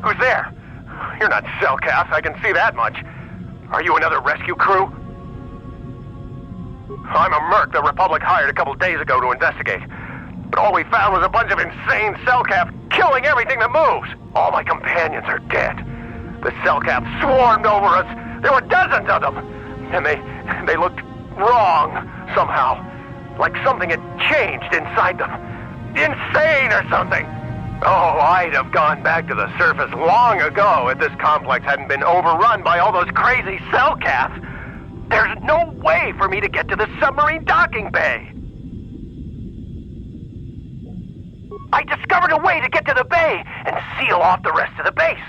Who's there? You're not Cellcath, I can see that much. Are you another rescue crew? I'm a merc the Republic hired a couple days ago to investigate. But all we found was a bunch of insane Cellcath killing everything that moves. All my companions are dead. The Cellcath swarmed over us. There were dozens of them. And they looked wrong, somehow. Like something had changed inside them. Insane or something. Oh, I'd have gone back to the surface long ago if this complex hadn't been overrun by all those crazy Cellcaths. There's no way for me to get to the submarine docking bay. I discovered a way to get to the bay and seal off the rest of the base.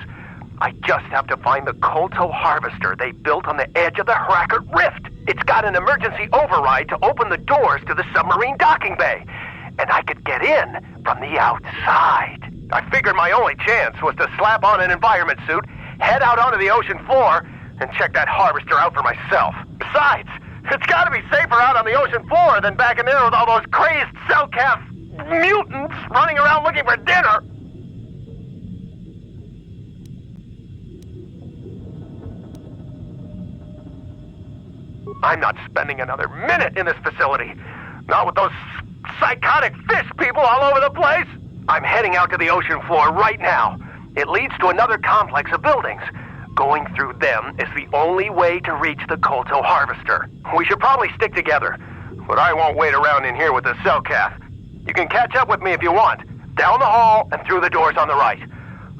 I just have to find the KOTOR harvester they built on the edge of the Harakert Rift. It's got an emergency override to open the doors to the submarine docking bay. And I could get in from the outside. I figured my only chance was to slap on an environment suit, head out onto the ocean floor, and check that harvester out for myself. Besides, it's gotta be safer out on the ocean floor than back in there with all those crazed Cellcath mutants running around looking for dinner. I'm not spending another minute in this facility. Not with those psychotic fish people all over the place. I'm heading out to the ocean floor right now. It leads to another complex of buildings. Going through them is the only way to reach the KOTOR harvester. We should probably stick together, but I won't wait around in here with the Cellcath. You can catch up with me if you want. Down the hall and through the doors on the right.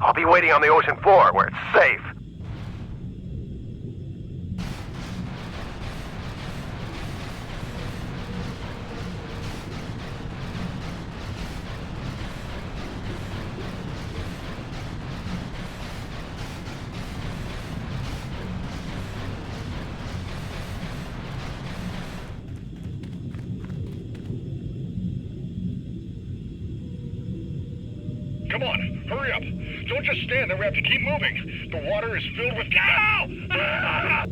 I'll be waiting on the ocean floor where it's safe. Come on, hurry up. Don't just stand there, we have to keep moving. The water is filled with... Ow! Ah!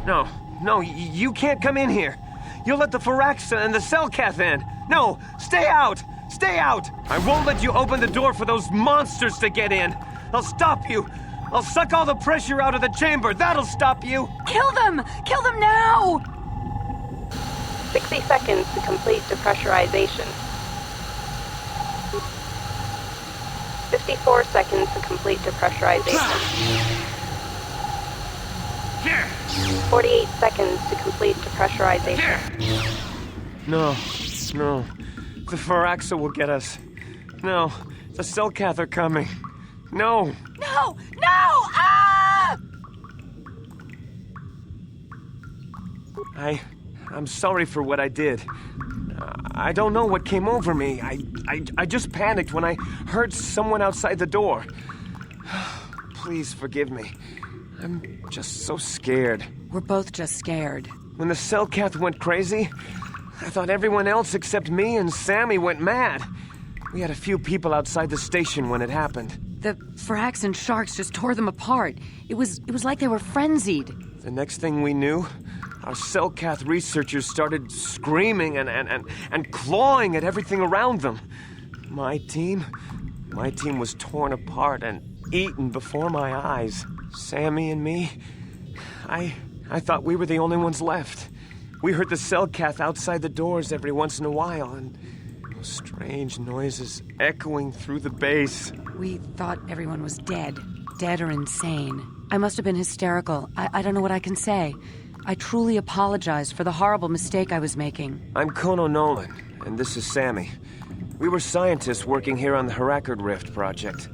No, you can't come in here. You'll let the Firaxa and the Selkath in. No, stay out! Stay out! I won't let you open the door for those monsters to get in. I'll stop you. I'll suck all the pressure out of the chamber. That'll stop you. Kill them! Kill them now! 60 seconds to complete depressurization. 54 seconds to complete depressurization. 48 seconds to complete depressurization. No. The Firaxa will get us. No, the Selkath are coming. No! No! Ah! I'm sorry for what I did. I don't know what came over me. I just panicked when I heard someone outside the door. Please forgive me. I'm just so scared. We're both just scared. When the Selkath went crazy, I thought everyone else except me and Sammy went mad. We had a few people outside the station when it happened. The Frax and Sharks just tore them apart. It was like they were frenzied. The next thing we knew, our Selkath researchers started screaming and clawing at everything around them. My team was torn apart and eaten before my eyes. Sammy and me, I thought we were the only ones left. We heard the Selkath outside the doors every once in a while, and those strange noises echoing through the base. We thought everyone was dead or insane. I must have been hysterical. I don't know what I can say. I truly apologize for the horrible mistake I was making. I'm Kono Nolan, and this is Sammy. We were scientists working here on the Harakard Rift project.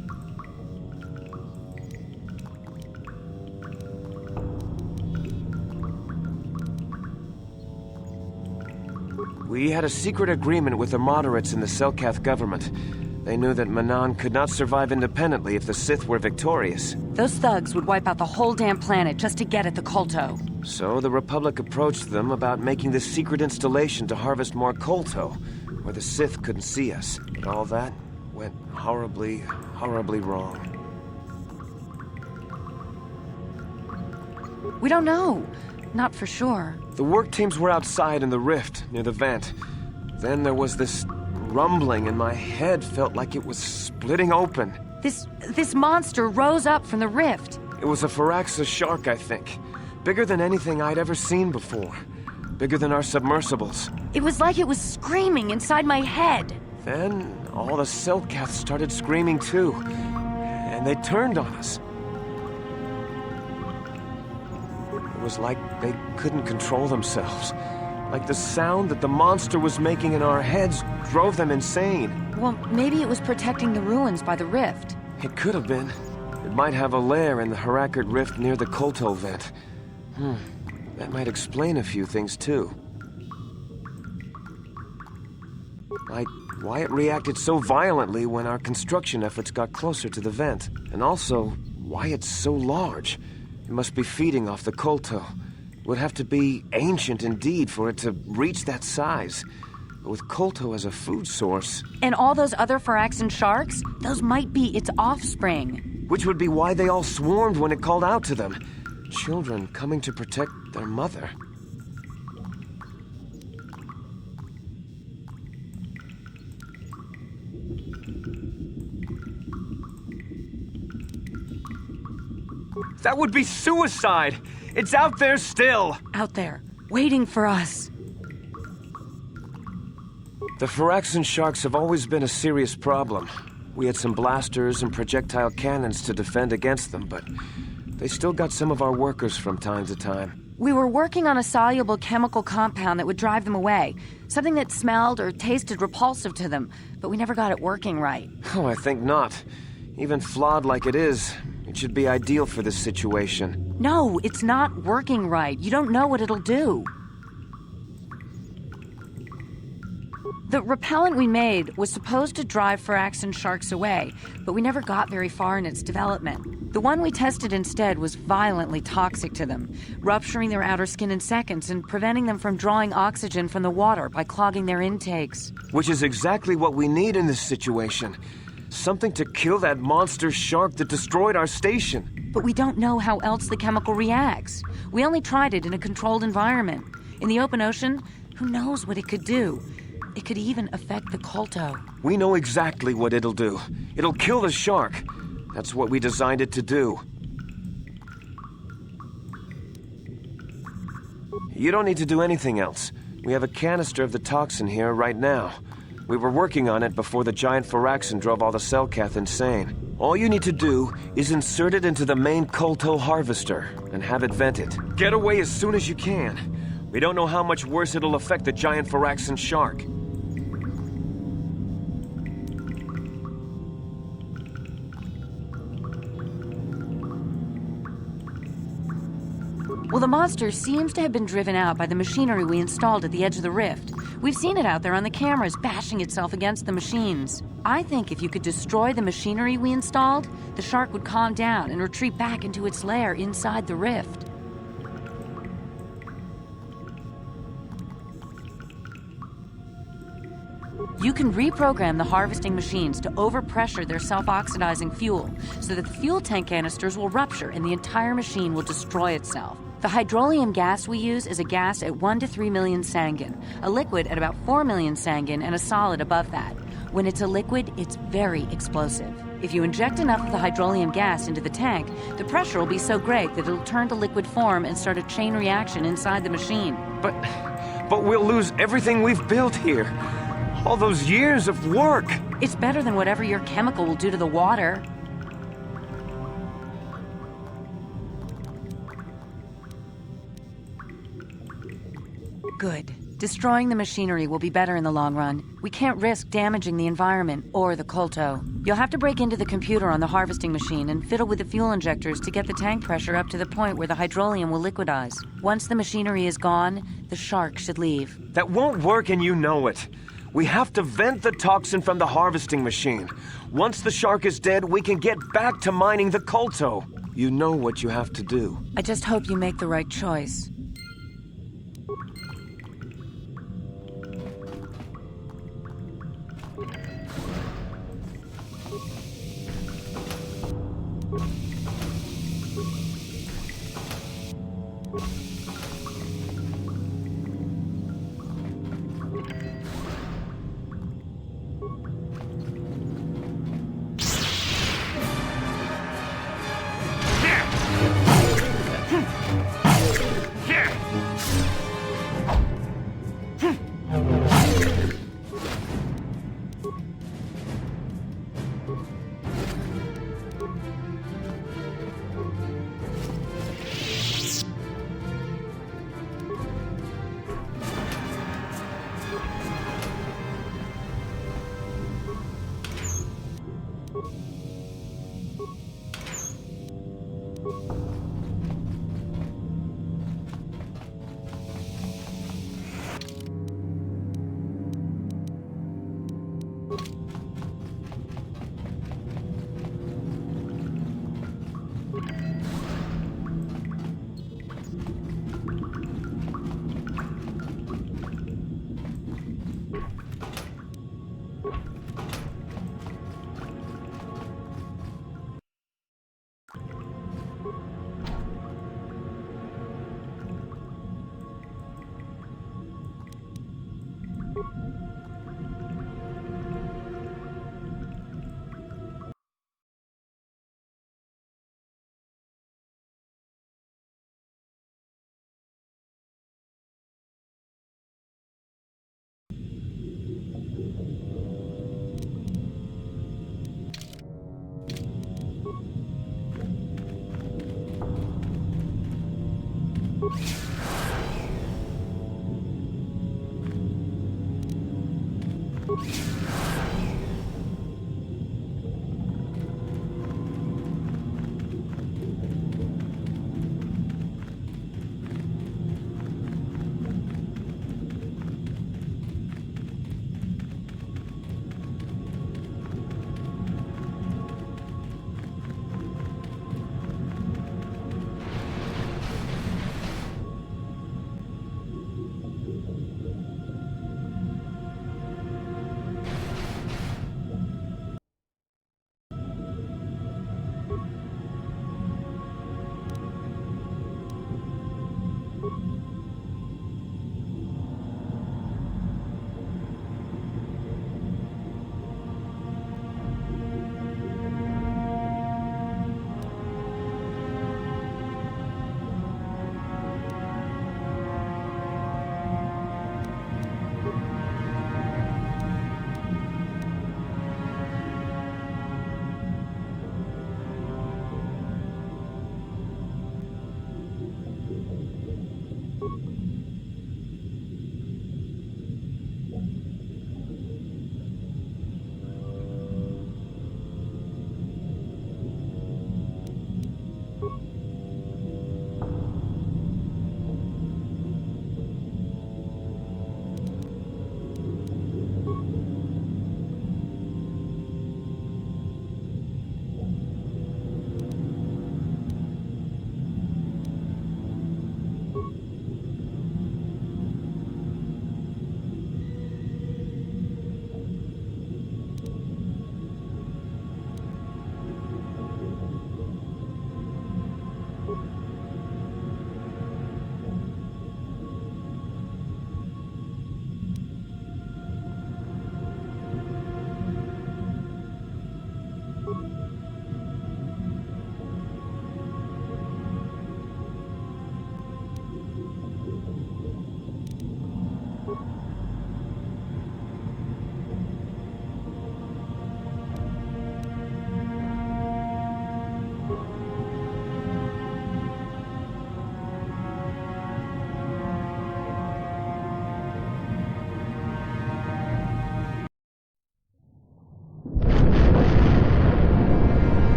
We had a secret agreement with the moderates in the Selkath government. They knew that Manan could not survive independently if the Sith were victorious. Those thugs would wipe out the whole damn planet just to get at the Kolto. So the Republic approached them about making this secret installation to harvest more Kolto, where the Sith couldn't see us. But all that went horribly, horribly wrong. We don't know. Not for sure. The work teams were outside in the rift, near the vent. Then there was this rumbling, and my head felt like it was splitting open. This monster rose up from the rift. It was a Firaxa shark, I think. Bigger than anything I'd ever seen before. Bigger than our submersibles. It was like it was screaming inside my head. Then all the Selkaths started screaming too. And they turned on us. It was like they couldn't control themselves. Like the sound that the monster was making in our heads drove them insane. Well, maybe it was protecting the ruins by the rift. It could have been. It might have a lair in the Harakard Rift near the Kolto vent. That might explain a few things too. Like why it reacted so violently when our construction efforts got closer to the vent. And also, why it's so large. It must be feeding off the Kolto. It would have to be ancient indeed for it to reach that size. But with Kolto as a food source... And all those other Firaxan sharks? Those might be its offspring. Which would be why they all swarmed when it called out to them. Children coming to protect their mother. That would be suicide! It's out there still! Out there, waiting for us. The Firaxan sharks have always been a serious problem. We had some blasters and projectile cannons to defend against them, but they still got some of our workers from time to time. We were working on a soluble chemical compound that would drive them away. Something that smelled or tasted repulsive to them, but we never got it working right. Oh, I think not. Even flawed like it is, it should be ideal for this situation. No, it's not working right. You don't know what it'll do. The repellent we made was supposed to drive Firaxan sharks away, but we never got very far in its development. The one we tested instead was violently toxic to them, rupturing their outer skin in seconds and preventing them from drawing oxygen from the water by clogging their intakes. Which is exactly what we need in this situation. Something to kill that monster shark that destroyed our station. But we don't know how else the chemical reacts. We only tried it in a controlled environment. In the open ocean, who knows what it could do? It could even affect the Kolto. We know exactly what it'll do. It'll kill the shark. That's what we designed it to do. You don't need to do anything else. We have a canister of the toxin here right now. We were working on it before the giant Firaxin drove all the Selkath insane. All you need to do is insert it into the main Kolto harvester and have it vented. Get away as soon as you can. We don't know how much worse it'll affect the giant Firaxin shark. Well, the monster seems to have been driven out by the machinery we installed at the edge of the rift. We've seen it out there on the cameras, bashing itself against the machines. I think if you could destroy the machinery we installed, the shark would calm down and retreat back into its lair inside the rift. You can reprogram the harvesting machines to overpressure their self-oxidizing fuel so that the fuel tank canisters will rupture and the entire machine will destroy itself. The hydrolium gas we use is a gas at 1 to 3 million Sangin, a liquid at about 4 million Sangin, and a solid above that. When it's a liquid, it's very explosive. If you inject enough of the hydrolium gas into the tank, the pressure will be so great that it'll turn to liquid form and start a chain reaction inside the machine. But we'll lose everything we've built here. All those years of work. It's better than whatever your chemical will do to the water. Good. Destroying the machinery will be better in the long run. We can't risk damaging the environment or the Kolto. You'll have to break into the computer on the harvesting machine and fiddle with the fuel injectors to get the tank pressure up to the point where the hydrolium will liquidize. Once the machinery is gone, the shark should leave. That won't work and you know it. We have to vent the toxin from the harvesting machine. Once the shark is dead, we can get back to mining the Kolto. You know what you have to do. I just hope you make the right choice.